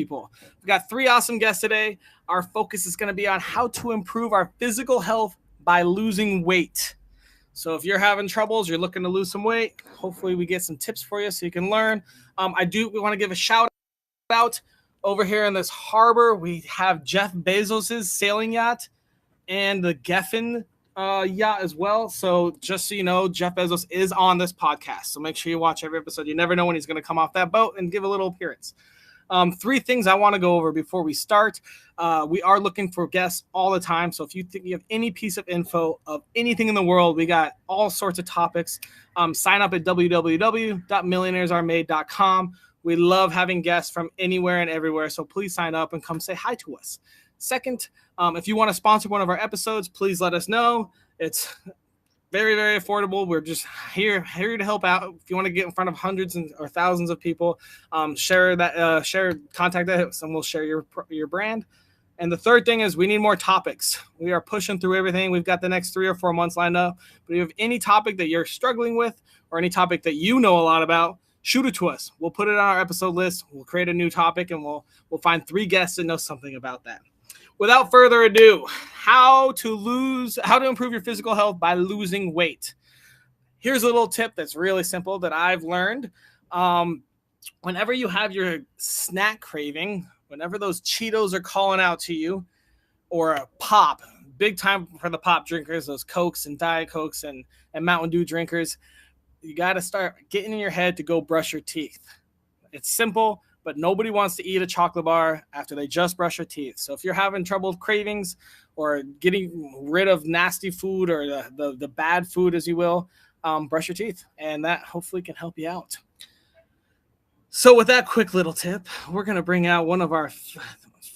people. We've got 3 awesome guests today. Our focus is going to be on how to improve our physical health by losing weight. So if you're having troubles, you're looking to lose some weight, hopefully we get some tips for you so you can learn. We want to give a shout out over here in this harbor. We have Jeff Bezos' sailing yacht and the Geffen yacht as well. So just so you know, Jeff Bezos is on this podcast. So make sure you watch every episode. You never know when he's going to come off that boat and give a little appearance. 3 things I want to go over before we start. We are looking for guests all the time. So if you think you have any piece of info of anything in the world, we got all sorts of topics. Sign up at www.millionairesaremade.com. We love having guests from anywhere and everywhere. So please sign up and come say hi to us. Second, if you want to sponsor one of our episodes, please let us know. It's very, very affordable. We're just here to help out. If you want to get in front of hundreds or thousands of people, contact us, and we'll share your brand. And the third thing is we need more topics. We are pushing through everything. We've got the next 3 or 4 months lined up. But if you have any topic that you're struggling with or any topic that you know a lot about, shoot it to us. We'll put it on our episode list. We'll create a new topic, and we'll find 3 guests that know something about that. Without further ado, how to improve your physical health by losing weight. Here's a little tip that's really simple that I've learned. Whenever you have your snack craving, whenever those Cheetos are calling out to you, or a pop, big time for the pop drinkers, those Cokes and Diet Cokes and Mountain Dew drinkers, you got to start getting in your head to go brush your teeth. It's simple, but nobody wants to eat a chocolate bar after they just brush their teeth. So if you're having trouble with cravings or getting rid of nasty food or the bad food, as you will, brush your teeth, and that hopefully can help you out. So with that quick little tip, we're going to bring out one of our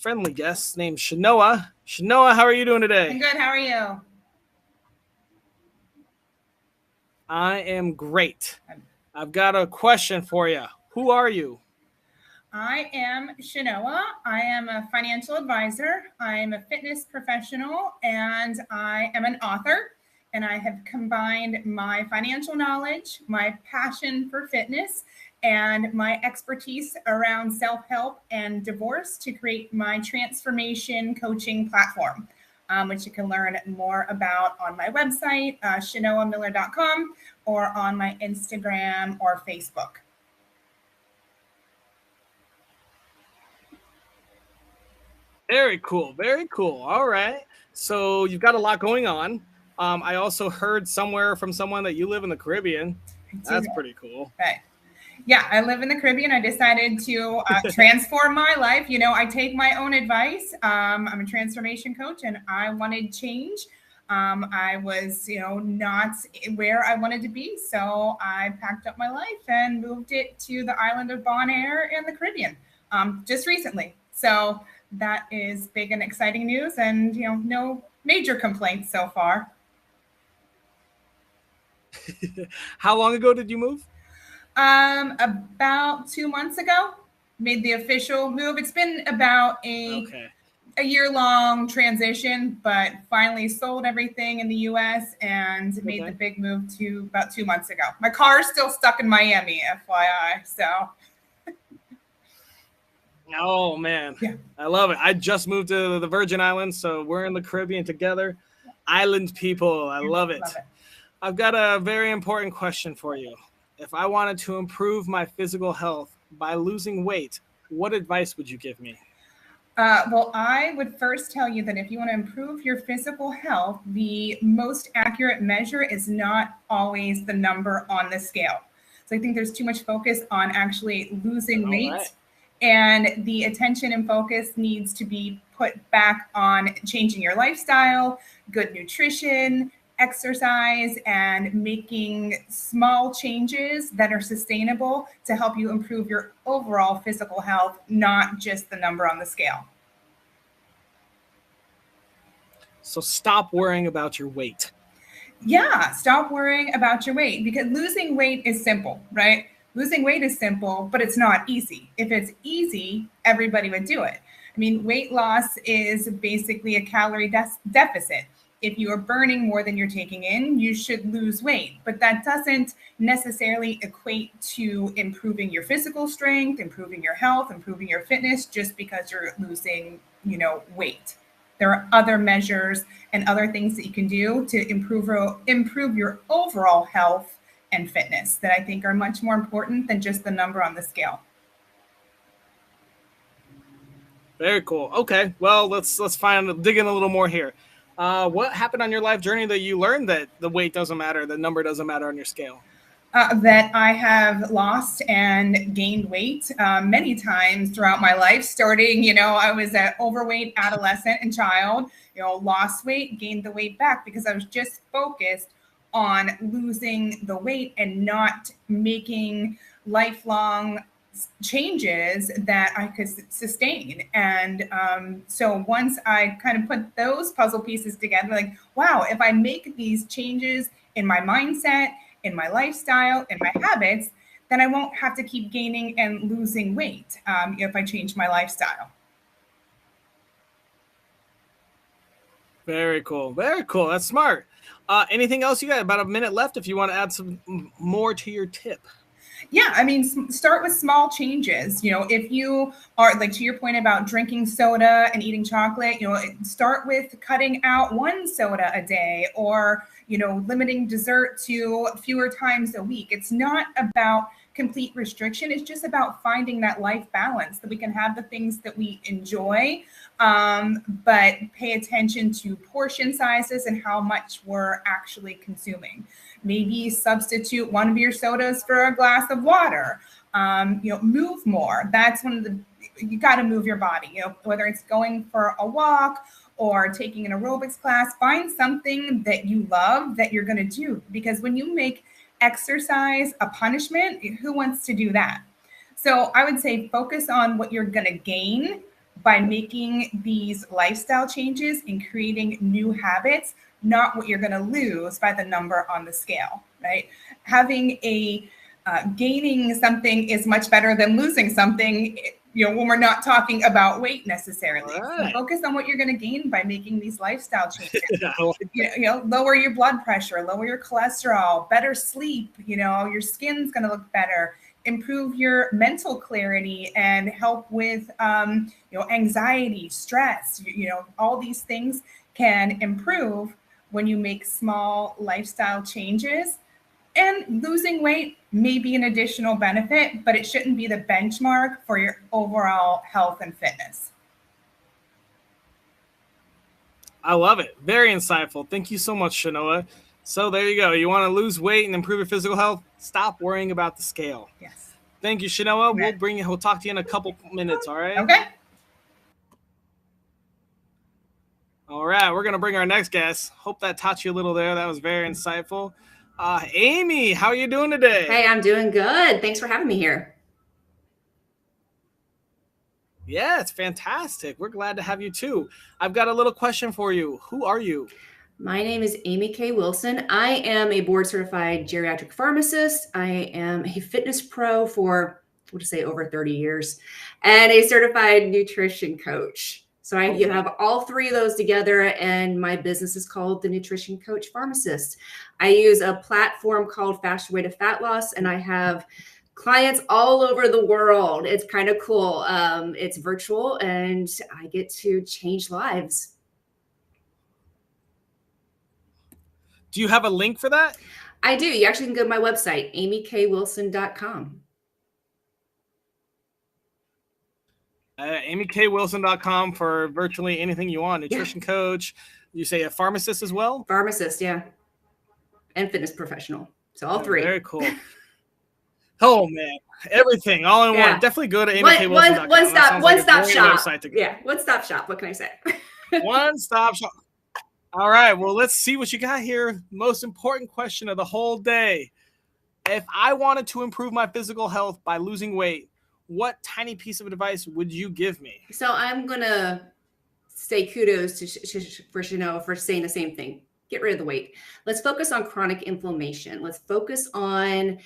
friendly guests named Shanoa. Shanoa, how are you doing today? I'm good. How are you? I am great. I've got a question for you. Who are you? I am Shanoa. I am a financial advisor. I'm a fitness professional, and I am an author. And I have combined my financial knowledge, my passion for fitness, and my expertise around self-help and divorce to create my transformation coaching platform, which you can learn more about on my website, shanoamiller.com, or on my Instagram or Facebook. Very cool. Very cool. All right. So you've got a lot going on. I also heard somewhere from someone that you live in the Caribbean. That's pretty cool. Right. Yeah, I live in the Caribbean. I decided to transform my life. You know, I take my own advice. I'm a transformation coach, and I wanted change. I was, not where I wanted to be. So I packed up my life and moved it to the island of Bonaire in the Caribbean just recently. So that is big and exciting news, and, no major complaints so far. How long ago did you move? About 2 months ago, made the official move. It's been about a year-long transition, but finally sold everything in the U.S. and made the big move to about 2 months ago. My car is still stuck in Miami, FYI. So. Oh, man. Yeah. I love it. I just moved to the Virgin Islands, so we're in the Caribbean together. Island people. I love it. I've got a very important question for you. If I wanted to improve my physical health by losing weight, what advice would you give me? Well, I would first tell you that if you want to improve your physical health, the most accurate measure is not always the number on the scale. So I think there's too much focus on actually losing weight. Right. And the attention and focus needs to be put back on changing your lifestyle, good nutrition, exercise, and making small changes that are sustainable to help you improve your overall physical health, not just the number on the scale. So stop worrying about your weight. Yeah, stop worrying about your weight, because losing weight is simple, right? Losing weight is simple, but it's not easy. If it's easy, everybody would do it. I mean, weight loss is basically a calorie deficit. if you are burning more than you're taking in, you should lose weight. But that doesn't necessarily equate to improving your physical strength, improving your health, improving your fitness just because you're losing, weight. There are other measures and other things that you can do to improve your overall health and fitness that I think are much more important than just the number on the scale. Very cool. Okay, well, let's dig in a little more here. What happened on your life journey that you learned that the weight doesn't matter, the number doesn't matter on your scale? That I have lost and gained weight many times throughout my life. Starting, I was an overweight adolescent and child. Lost weight, gained the weight back because I was just focused on losing the weight and not making lifelong changes that I could sustain. And so once I kind of put those puzzle pieces together, like, wow, if I make these changes in my mindset, in my lifestyle, in my habits, then I won't have to keep gaining and losing weight if I change my lifestyle. Very cool. Very cool. That's smart. Anything else? You got about a minute left if you want to add some more to your tip. Yeah, I mean, start with small changes. If you are, like, to your point about drinking soda and eating chocolate, start with cutting out one soda a day, or limiting dessert to fewer times a week. It's not about complete restriction. It's just about finding that life balance, that we can have the things that we enjoy, but pay attention to portion sizes and how much we're actually consuming. Maybe substitute one of your sodas for a glass of water. Move more. That's you got to move your body, whether it's going for a walk or taking an aerobics class. Find something that you love that you're going to do, because when you make exercise a punishment, who wants to do that? So I would say focus on what you're going to gain by making these lifestyle changes and creating new habits, not what you're going to lose by the number on the scale, right? Gaining something is much better than losing something, when we're not talking about weight necessarily. Right. So focus on what you're going to gain by making these lifestyle changes. Lower your blood pressure, lower your cholesterol, better sleep, your skin's going to look better, improve your mental clarity, and help with, anxiety, stress. All these things can improve when you make small lifestyle changes. And losing weight may be an additional benefit, but it shouldn't be the benchmark for your overall health and fitness. I love it. Very insightful. Thank you so much, Shanoa. So there you go. You want to lose weight and improve your physical health? Stop worrying about the scale. Yes. Thank you, Shanoa. Okay. We'll talk to you in a couple minutes, all right? Okay. All right, we're going to bring our next guest. Hope that taught you a little there. That was very insightful. Amy, how are you doing today? Hey, I'm doing good. Thanks for having me here. Yeah, it's fantastic. We're glad to have you too. I've got a little question for you. Who are you? My name is Amy K. Wilson. I am a board certified geriatric pharmacist. I am a fitness pro for, over 30 years, and a certified nutrition coach. So you have all three of those together, and my business is called the Nutrition Coach Pharmacist. I use a platform called Faster Way to Fat Loss, and I have clients all over the world. It's kind of cool. It's virtual, and I get to change lives. Do you have a link for that? I do. You actually can go to my website, amykwilson.com. amykwilson.com for virtually anything you want. Nutrition coach. You say a pharmacist as well? Pharmacist, yeah. And fitness professional. So all three. Very cool. Oh, man. Everything all in one. Definitely go to amykwilson.com. One stop shop. Yeah, one stop shop. What can I say? One stop shop. All right. Well, let's see what you got here. Most important question of the whole day. If I wanted to improve my physical health by losing weight, what tiny piece of advice would you give me? So I'm going to say kudos to Shanoa for saying the same thing. Get rid of the weight. Let's focus on chronic inflammation. Let's focus on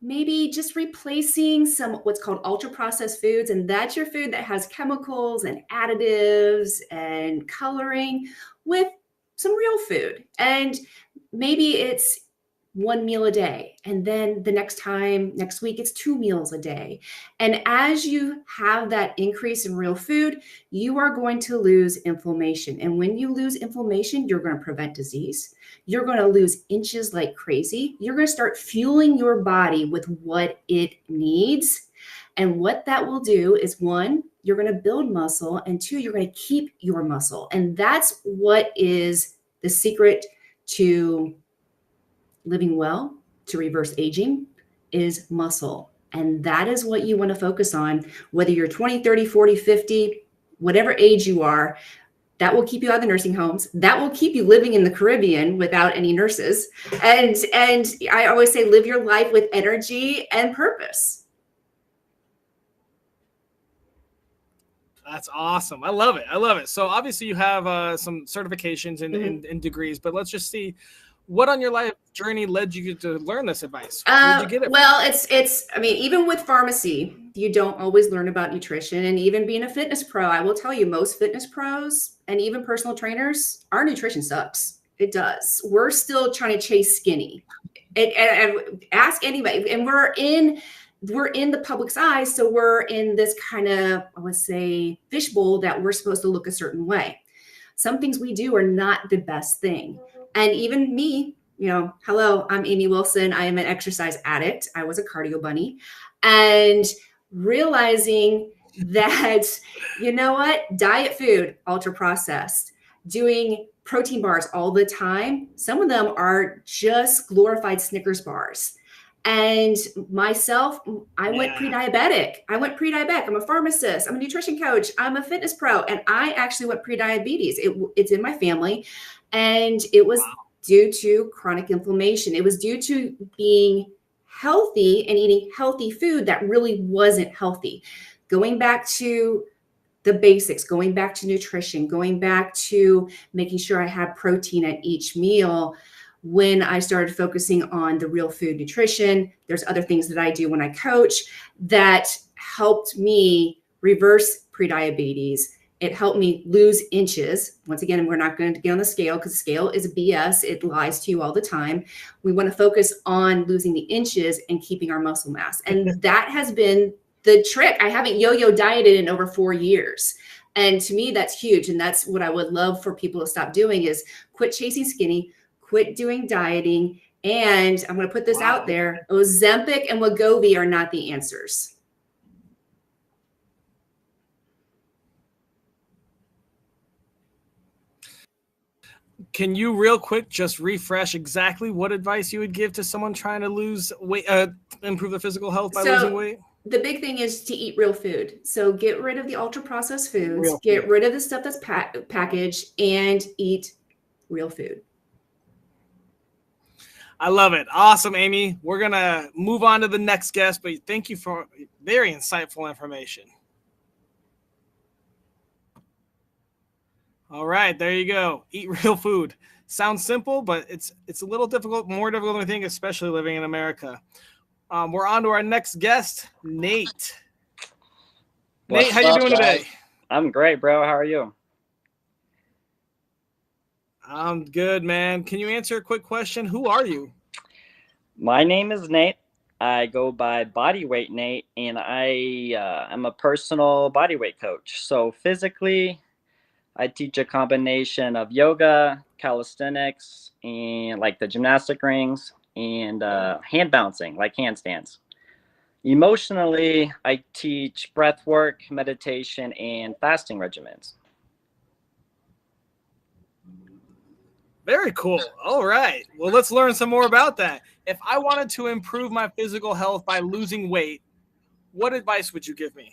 maybe just replacing some what's called ultra processed foods. And that's your food that has chemicals and additives and coloring with some real food. And maybe it's one meal a day. And then the next week, it's 2 meals a day. And as you have that increase in real food, you are going to lose inflammation. And when you lose inflammation, you're going to prevent disease. You're going to lose inches like crazy. You're going to start fueling your body with what it needs. And what that will do is, one, you're going to build muscle, and two, you're going to keep your muscle. And that's what is the secret to living well, to reverse aging, is muscle. And that is what you want to focus on, whether you're 20, 30, 40, 50, whatever age you are. That will keep you out of the nursing homes. That will keep you living in the Caribbean without any nurses. And I always say, live your life with energy and purpose. That's awesome. I love it. I love it. So obviously you have some certifications and degrees, but let's just see what on your life journey led you to learn this advice. Where did you get it well, it's, I mean, even with pharmacy, you don't always learn about nutrition. And even being a fitness pro, I will tell you, most fitness pros and even personal trainers, our nutrition sucks. It does. We're still trying to chase skinny. And ask anybody. And we're in the public's eyes. So we're in this kind of, I would say, fishbowl that we're supposed to look a certain way. Some things we do are not the best thing. And even me, hello, I'm Amy Wilson. I am an exercise addict. I was a cardio bunny. And realizing that, you know what, diet food, ultra processed, doing protein bars all the time. Some of them are just glorified Snickers bars. And myself, I went pre-diabetic. I'm a pharmacist. I'm a nutrition coach. I'm a fitness pro. And I actually went pre-diabetes. It's in my family. And it was due to chronic inflammation. It was due to being healthy and eating healthy food that really wasn't healthy. Going back to the basics, going back to nutrition, going back to making sure I had protein at each meal. When I started focusing on the real food nutrition, there's other things that I do when I coach that helped me reverse prediabetes. It helped me lose inches. Once again, we're not going to get on the scale because scale is BS. It lies to you all the time. We want to focus on losing the inches and keeping our muscle mass. And that has been the trick. I haven't yo-yo dieted in over 4 years. And to me, that's huge. And that's what I would love for people to stop doing is quit chasing skinny, quit doing dieting. And I'm going to put this out there. Ozempic and Wegovy are not the answers. Can you real quick just refresh exactly what advice you would give to someone trying to lose weight, improve their physical health by losing weight? The big thing is to eat real food. So get rid of the ultra processed foods, get rid of the stuff that's packaged, and eat real food. I love it. Awesome, Amy. We're going to move on to the next guest, but thank you for very insightful information. All right, there you go. Eat real food. Sounds simple, but it's a little difficult, more difficult than I think, especially living in America. We're on to our next guest, Nate. Nate, how you doing today? I'm great, bro. How are you? I'm good, man. Can you answer a quick question? Who are you? My name is Nate. I go by Bodyweight Nate, and I am a personal bodyweight coach. So physically, I teach a combination of yoga, calisthenics, and like the gymnastic rings, and hand bouncing, like handstands. Emotionally, I teach breath work, meditation, and fasting regimens. Very cool. All right. Well, let's learn some more about that. If I wanted to improve my physical health by losing weight, what advice would you give me?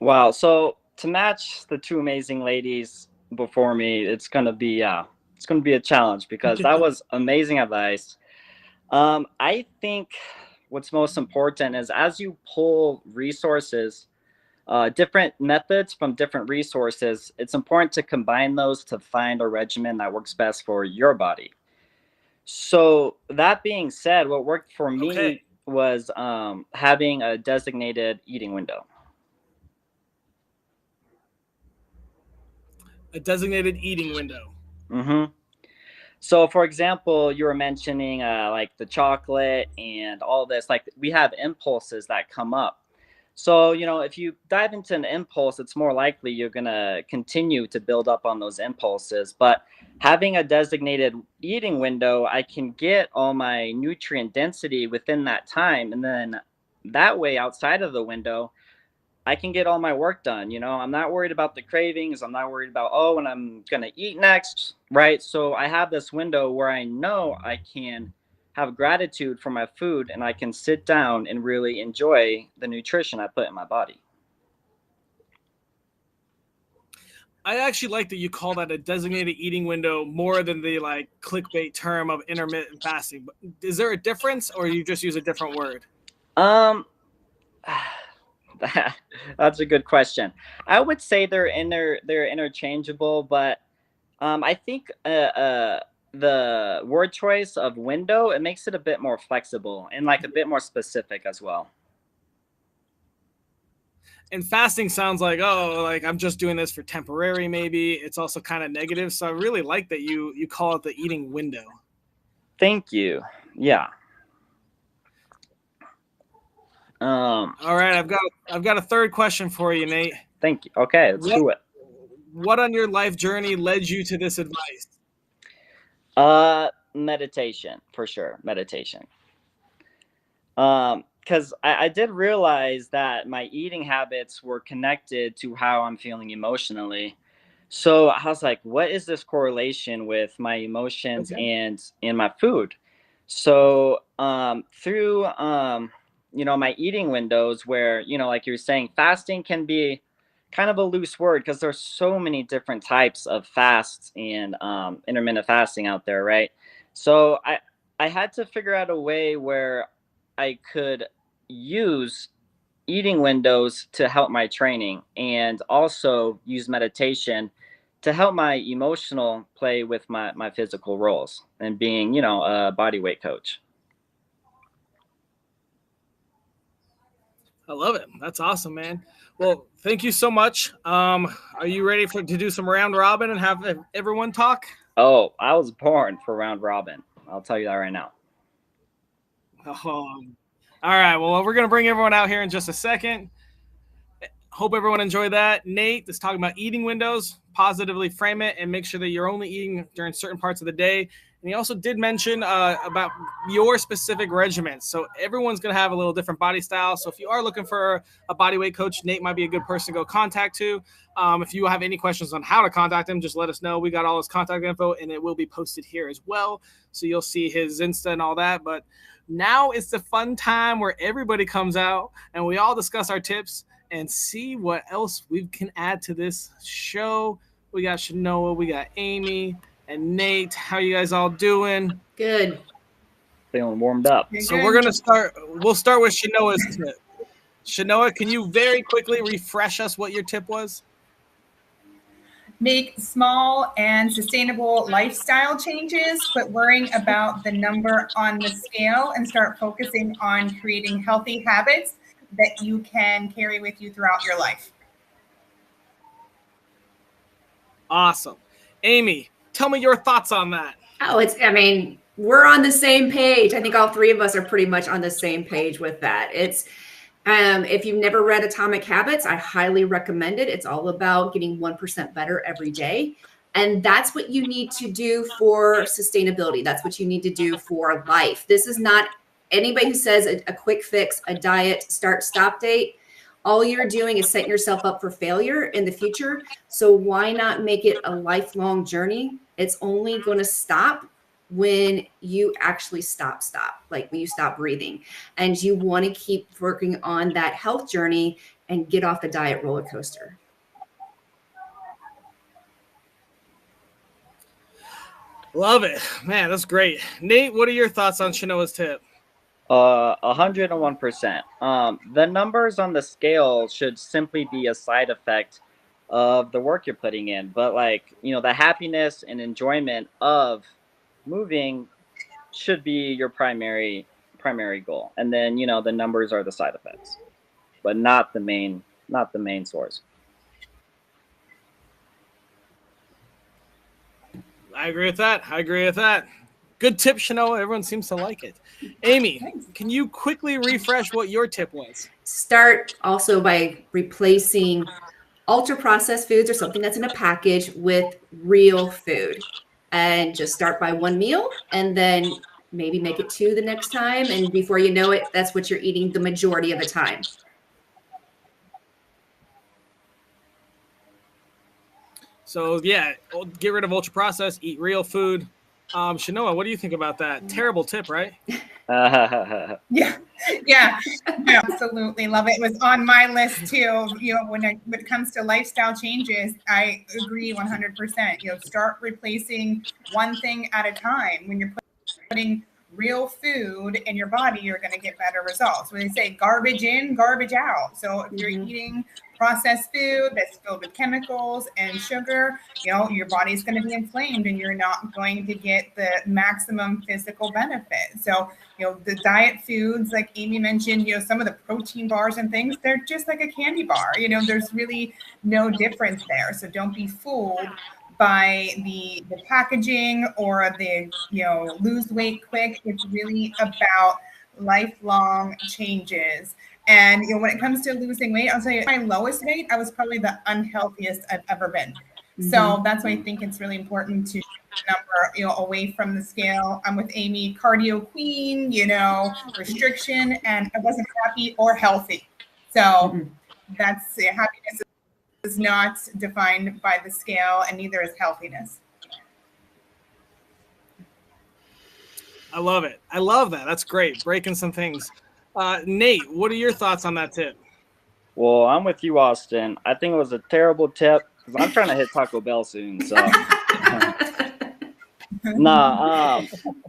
Wow. So to match the two amazing ladies before me, it's gonna be a challenge because that was amazing advice. I think what's most important is as you pull resources, different methods from different resources, it's important to combine those to find a regimen that works best for your body. So that being said, what worked for me was having a designated eating window. A designated eating window. Mm-hmm. So, for example, you were mentioning like the chocolate and all this. Like we have impulses that come up. So, if you dive into an impulse, it's more likely you're gonna continue to build up on those impulses. But having a designated eating window, I can get all my nutrient density within that time, and then that way, outside of the window, I can get all my work done. I'm not worried about the cravings. I'm not worried about, oh, when I'm going to eat next, right? So I have this window where I know I can have gratitude for my food and I can sit down and really enjoy the nutrition I put in my body. I actually like that you call that a designated eating window more than the like clickbait term of intermittent fasting. But is there a difference, or you just use a different word? Um, that's a good question. I would say they're interchangeable, but I think the word choice of window, it makes it a bit more flexible and like a bit more specific as well. And fasting sounds like, oh, like I'm just doing this for temporary. Maybe it's also kind of negative. So I really like that you call it the eating window. Thank you. Yeah. All right, I've got a third question for you, Nate. Thank you. Okay, let's do it. What on your life journey led you to this advice? Meditation for sure. Meditation. Because I did realize that my eating habits were connected to how I'm feeling emotionally. So I was like, what is this correlation with my emotions Okay. and my food? So through my eating windows where, like you're saying, fasting can be kind of a loose word because there's so many different types of fasts and intermittent fasting out there, right? So I had to figure out a way where I could use eating windows to help my training and also use meditation to help my emotional play with my physical roles and being, a body weight coach. I love it. That's awesome, man. Well, thank you so much. Are you ready to do some round robin and have everyone talk? Oh, I was born for round robin. I'll tell you that right now. All right. Well, we're going to bring everyone out here in just a second. Hope everyone enjoyed that. Nate is talking about eating windows. Positively frame it and make sure that you're only eating during certain parts of the day. And he also did mention about your specific regimens. So everyone's going to have a little different body style. So if you are looking for a body weight coach, Nate might be a good person to go contact to. If you have any questions on how to contact him, just let us know. We got all his contact info and it will be posted here as well. So you'll see his Insta and all that. But now it's the fun time where everybody comes out and we all discuss our tips and see what else we can add to this show. We got Shanoa, we got Amy, and Nate. How you guys all doing? Good. Feeling warmed up. So we're gonna start. We'll start with Shanoa's tip. Shanoa, can you very quickly refresh us what your tip was? Make small and sustainable lifestyle changes, quit worrying about the number on the scale and start focusing on creating healthy habits that you can carry with you throughout your life. Awesome. Amy, tell me your thoughts on that. Oh, we're on the same page. I think all three of us are pretty much on the same page with that. It's if you've never read Atomic Habits, I highly recommend it. It's all about getting 1% better every day. And that's what you need to do for sustainability. That's what you need to do for life. This is not anybody who says a quick fix, a diet, start, stop date. All you're doing is setting yourself up for failure in the future. So why not make it a lifelong journey? It's only going to stop when you actually stop, like when you stop breathing, and you want to keep working on that health journey and get off the diet roller coaster. Love it, man. That's great. Nate, what are your thoughts on Shanoa's tip? 101%. The numbers on the scale should simply be a side effect of the work you're putting in, but the happiness and enjoyment of moving should be your primary goal, and then the numbers are the side effects, but not the main source. I agree with that. I agree with that. Good tip, Shanoa. Everyone seems to like it. Amy, can you quickly refresh what your tip was? Start also by replacing ultra processed foods or something that's in a package with real food. And just start by one meal and then maybe make it two the next time. And before you know it, that's what you're eating the majority of the time. So yeah, get rid of ultra processed, eat real food. Shanoa, what do you think about that? Terrible tip, right? Yeah, yeah, absolutely love it. It was on my list too. When it comes to lifestyle changes, I agree 100%. Start replacing one thing at a time. When you're putting real food in your body, you're going to get better results. When they say garbage in, garbage out. So if you're eating processed food that's filled with chemicals and sugar, your body's going to be inflamed and you're not going to get the maximum physical benefit. So, the diet foods, like Amy mentioned, some of the protein bars and things, they're just like a candy bar. There's really no difference there. So don't be fooled by the packaging or the lose weight quick. It's really about lifelong changes. And when it comes to losing weight, I'll tell you, my lowest weight, I was probably the unhealthiest I've ever been. So that's why I think it's really important to number away from the scale. I'm with Amy, cardio queen, restriction, and I wasn't happy or healthy. So that's happiness is not defined by the scale, and neither is healthiness. I love it. I love that. That's great. Breaking some things. Nate, what are your thoughts on that tip? Well, I'm with you, Austin. I think it was a terrible tip because I'm trying to hit Taco Bell soon. So,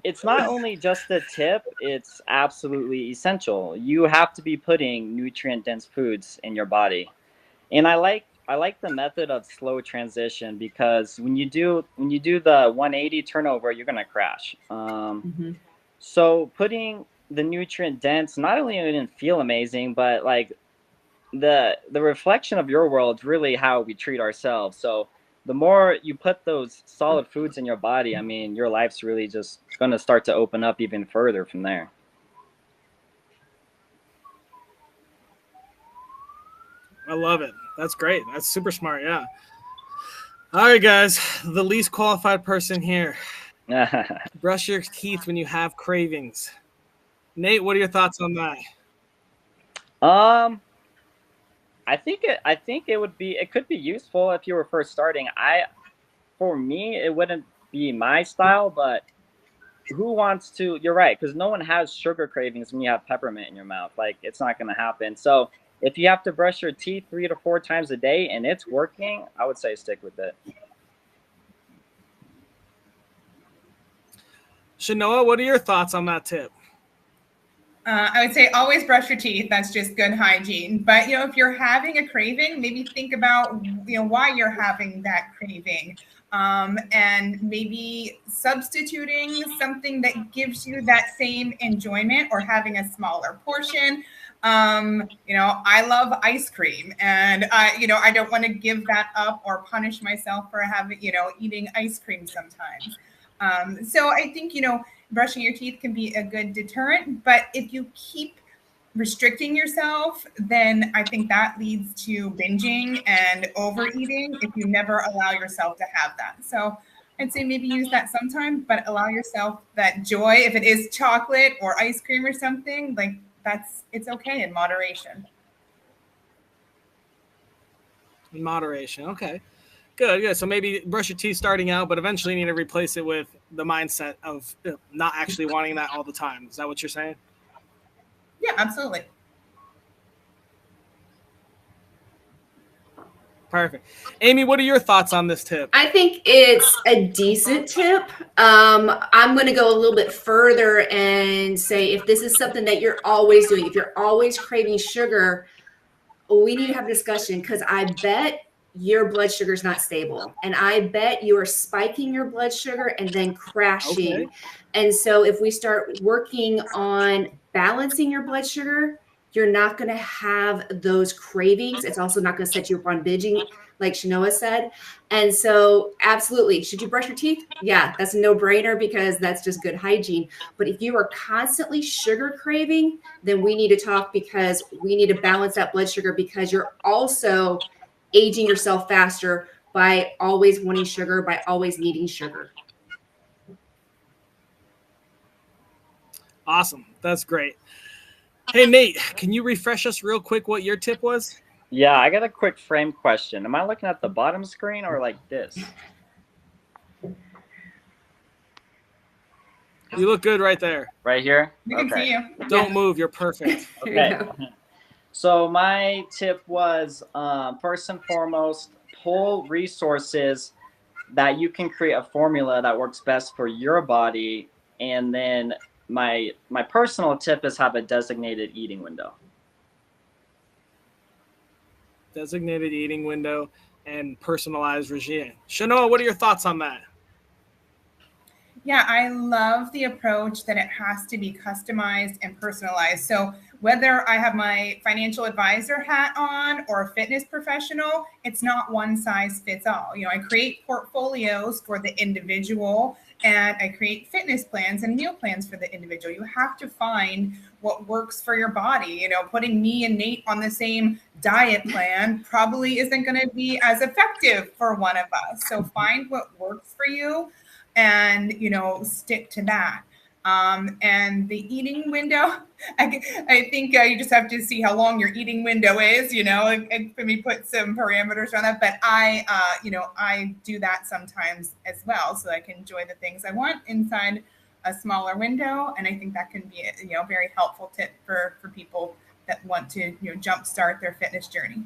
it's not only just a tip, it's absolutely essential. You have to be putting nutrient-dense foods in your body. And I like the method of slow transition because when you do the 180 turnover, you're gonna crash. So putting the nutrient dense, not only it didn't feel amazing, but like the reflection of your world is really how we treat ourselves. So the more you put those solid foods in your body, I mean, your life's really just gonna start to open up even further from there. I love it. That's great. That's super smart. Yeah. All right, guys. The least qualified person here. Brush your teeth when you have cravings. Nate, what are your thoughts on that? I think it could be useful if you were first starting. For me, it wouldn't be my style, but who wants to? You're right, because no one has sugar cravings when you have peppermint in your mouth. Like, it's not going to happen. So if you have to brush your teeth 3 to 4 times a day and it's working, I would say stick with it. Shanoa, what are your thoughts on that tip? I would say always brush your teeth. That's just good hygiene. But, if you're having a craving, maybe think about, why you're having that craving. And maybe substituting something that gives you that same enjoyment or having a smaller portion. I love ice cream and I don't want to give that up or punish myself for having, eating ice cream sometimes. So I think, brushing your teeth can be a good deterrent, but if you keep restricting yourself, then I think that leads to binging and overeating if you never allow yourself to have that. So I'd say maybe use that sometime, but allow yourself that joy. If it is chocolate or ice cream or something, like it's okay in moderation. In moderation. Okay. Good. So maybe brush your teeth starting out, but eventually you need to replace it with the mindset of not actually wanting that all the time. Is that what you're saying? Yeah, absolutely. Perfect. Amy, what are your thoughts on this tip? I think it's a decent tip. I'm going to go a little bit further and say if this is something that you're always doing, if you're always craving sugar, we need to have a discussion because I bet your blood sugar is not stable. And I bet you are spiking your blood sugar and then crashing. Okay. And so if we start working on balancing your blood sugar, you're not going to have those cravings. It's also not going to set you up on binging, like Shanoa said. And so absolutely, should you brush your teeth? Yeah, that's a no-brainer because that's just good hygiene. But if you are constantly sugar craving, then we need to talk, because we need to balance that blood sugar, because you're also aging yourself faster by always wanting sugar, by always needing sugar. Awesome. That's great. Hey, Nate, can you refresh us real quick what your tip was? Yeah, I got a quick frame question. Am I looking at the bottom screen or like this? You look good right there. Right here? We can see you. Don't move. You're perfect. Okay. So my tip was, first and foremost, pull resources that you can create a formula that works best for your body. And then my personal tip is have a designated eating window. Designated eating window and personalized regime. Shanoa, what are your thoughts on that? Yeah, I love the approach that it has to be customized and personalized. So whether I have my financial advisor hat on or a fitness professional, it's not one size fits all. You know, I create portfolios for the individual, and I create fitness plans and meal plans for the individual. You have to find what works for your body. You know, putting me and Nate on the same diet plan probably isn't going to be as effective for one of us. So find what works for you and, you know, stick to that. And the eating window, I think you just have to see how long your eating window is, you know, and maybe put some parameters on that. But you know, I do that sometimes as well, so I can enjoy the things I want inside a smaller window. And I think that can be a, you know, very helpful tip for people that want to, you know, jumpstart their fitness journey.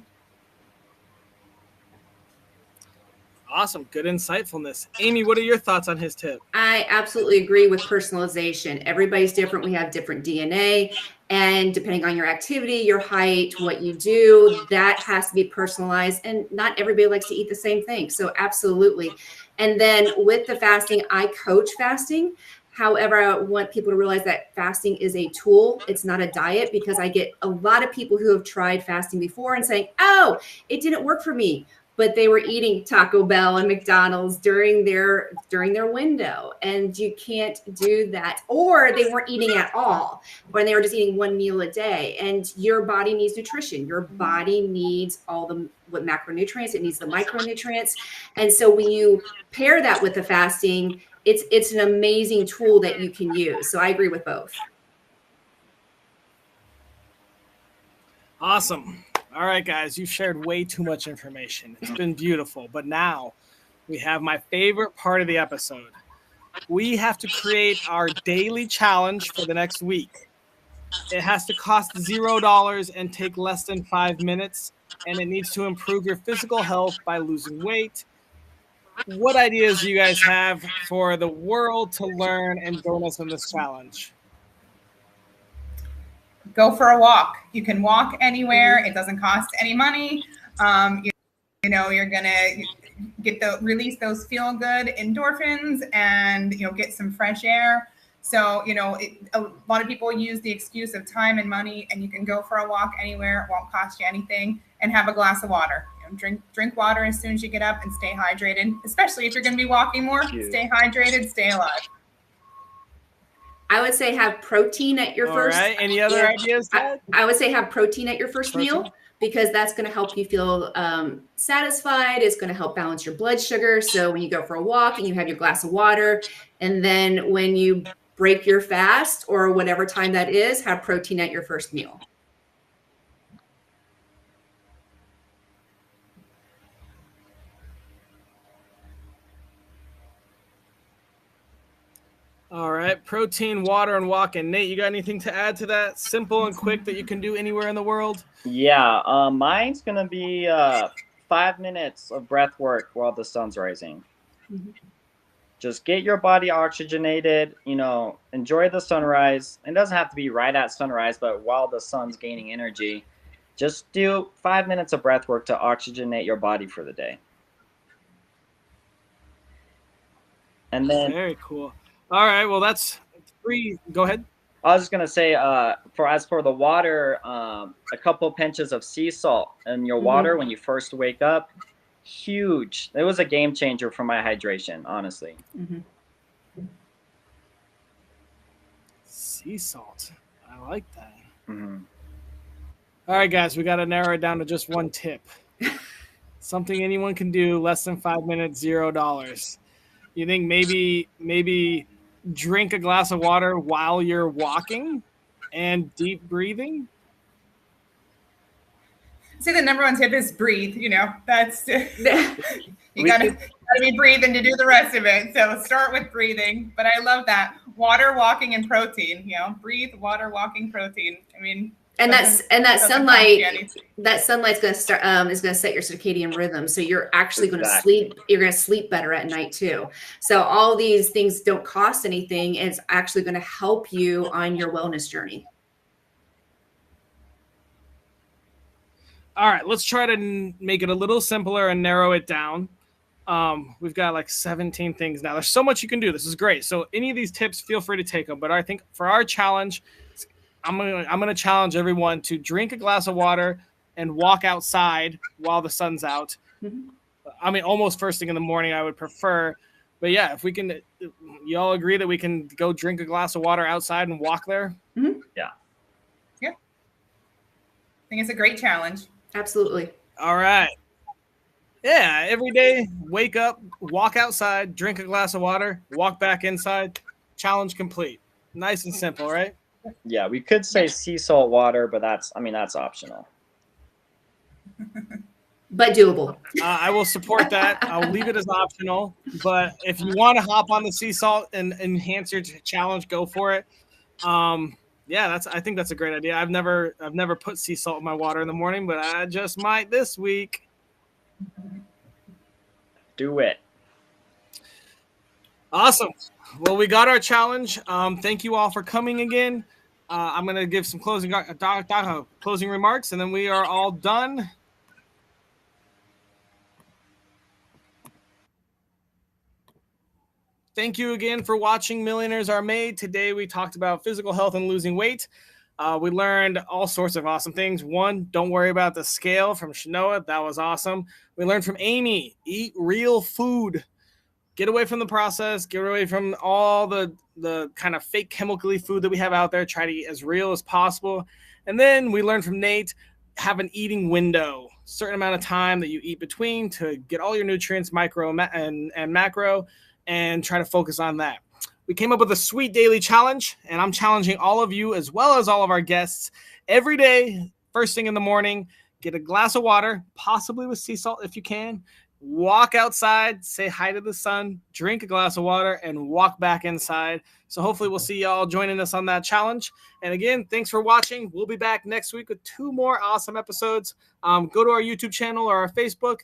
Awesome. Good insightfulness. Amy, what are your thoughts on his tip? I absolutely agree with personalization. Everybody's different. We have different DNA. And depending on your activity, your height, what you do, that has to be personalized. And not everybody likes to eat the same thing. So absolutely. And then with the fasting, I coach fasting. However, I want people to realize that fasting is a tool. It's not a diet, because I get a lot of people who have tried fasting before and saying, oh, it didn't work for me. But they were eating Taco Bell and McDonald's during their window, and you can't do that. Or they weren't eating at all, or they were just eating one meal a day. And your body needs nutrition. Your body needs all the macronutrients. It needs the micronutrients. And so when you pair that with the fasting, it's an amazing tool that you can use. So I agree with both. Awesome. All right, guys, you've shared way too much information. It's been beautiful. But now we have my favorite part of the episode. We have to create our daily challenge for the next week. It has to cost $0 and take less than 5 minutes, and it needs to improve your physical health by losing weight. What ideas do you guys have for the world to learn and join us in this challenge? Go for a walk. You can walk anywhere. It doesn't cost any money. You know, you're gonna release those feel good endorphins, and, you know, get some fresh air. So, you know, a lot of people use the excuse of time and money, and you can go for a walk anywhere. It won't cost you anything, and have a glass of water. You know, drink water as soon as you get up, and stay hydrated, especially if you're going to be walking more. Stay hydrated, stay alive. I would say have protein at your first. All right. Any other ideas? I would say have protein at your first meal, because that's going to help you feel satisfied. It's going to help balance your blood sugar. So when you go for a walk and you have your glass of water, and then when you break your fast or whatever time that is, have protein at your first meal. All right. Protein, water, and walk. And Nate, you got anything to add to that? Simple and quick that you can do anywhere in the world? Yeah. Mine's going to be 5 minutes of breath work while the sun's rising. Mm-hmm. Just get your body oxygenated, you know, enjoy the sunrise. It doesn't have to be right at sunrise, but while the sun's gaining energy, just do 5 minutes of breath work to oxygenate your body for the day. And then very cool. All right. Well, that's 3. Go ahead. I was just gonna say, for the water, a couple pinches of sea salt in your water when you first wake up, huge. It was a game changer for my hydration, honestly. Sea salt. I like that. Mm-hmm. All right, guys, we got to narrow it down to just one tip. Something anyone can do, less than 5 minutes, $0. You think maybe drink a glass of water while you're walking and deep breathing? Say the number one tip is breathe. You know, that's you gotta be breathing to do the rest of it. So start with breathing. But I love that water, walking, and protein. You know, breathe, water, walking, protein. I mean, and that sunlight's going to start is going to set your circadian rhythm, so you're actually going to sleep. You're going to sleep better at night too. So all these things don't cost anything. It's actually going to help you on your wellness journey. All right, let's try to make it a little simpler and narrow it down. We've got like 17 things now. There's so much you can do. This is great. So any of these tips, feel free to take them. But I think for our challenge, I'm gonna challenge everyone to drink a glass of water and walk outside while the sun's out. I mean, almost first thing in the morning, I would prefer. But yeah, if we can, you all agree that we can go drink a glass of water outside and walk there? Yeah. I think it's a great challenge. Absolutely. All right. Yeah, every day, wake up, walk outside, drink a glass of water, walk back inside. Challenge complete. Nice and simple, right? Yeah, we could say sea salt water, but that's optional. But doable. I will support that. I'll leave it as optional. But if you want to hop on the sea salt and enhance your challenge, go for it. Yeah, I think that's a great idea. I've never put sea salt in my water in the morning, but I just might this week. Do it. Awesome. Well, we got our challenge. Thank you all for coming again. I'm going to give some closing remarks, and then we are all done. Thank you again for watching Millionaires Are Made. Today we talked about physical health and losing weight. We learned all sorts of awesome things. One, don't worry about the scale from Shanoa. That was awesome. We learned from Amy, eat real food. Get away from the process. Get away from all the kind of fake chemically food that we have out there. Try to eat as real as possible. And then we learned from Nate, have an eating window, certain amount of time that you eat between to get all your nutrients, micro and macro, and try to focus on that. We came up with a sweet daily challenge, and I'm challenging all of you as well as all of our guests every day, first thing in the morning, get a glass of water, possibly with sea salt if you can, walk outside, say hi to the sun, drink a glass of water, and walk back inside. So hopefully we'll see y'all joining us on that challenge. And again, thanks for watching. We'll be back next week with 2 more awesome episodes. Go to our YouTube channel or our Facebook